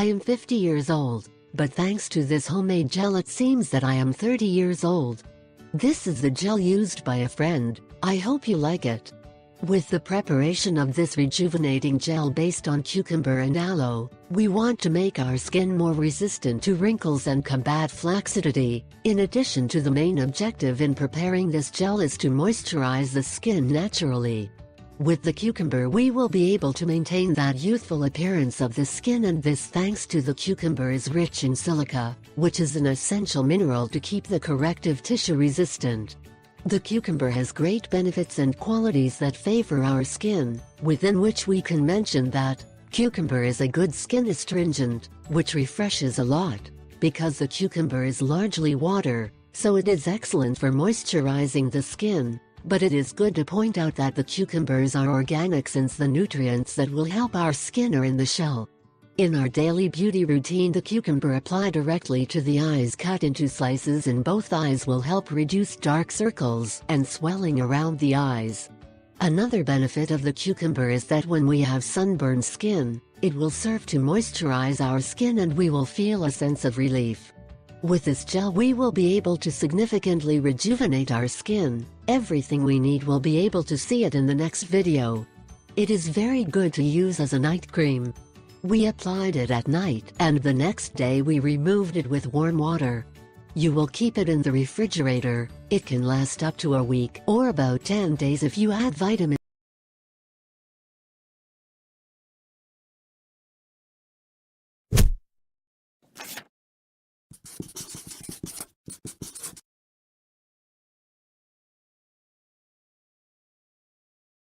I am 50 years old, but thanks to this homemade gel it seems that I am 30 years old. This is the gel used by a friend. I hope you like it. With the preparation of this rejuvenating gel based on cucumber and aloe, we want to make our skin more resistant to wrinkles and combat flaccidity. In addition to the main objective in preparing this gel is to moisturize the skin naturally. With the cucumber we will be able to maintain that youthful appearance of the skin, and this thanks to the cucumber is rich in silica, which is an essential mineral to keep the corrective tissue resistant. The cucumber has great benefits and qualities that favor our skin, within which we can mention that cucumber is a good skin astringent, which refreshes a lot. Because the cucumber is largely water, so it is excellent for moisturizing the skin, but it is good to point out that the cucumbers are organic since the nutrients that will help our skin are in the shell. In our daily beauty routine, the cucumber applied directly to the eyes cut into slices in both eyes will help reduce dark circles and swelling around the eyes. Another benefit of the cucumber is that when we have sunburned skin, it will serve to moisturize our skin and we will feel a sense of relief. With this gel we will be able to significantly rejuvenate our skin. Everything we need will be able to see it in the next video. It is very good to use as a night cream. We applied it at night and the next day we removed it with warm water. You will keep it in the refrigerator. It can last up to a week or about 10 days if you add vitamin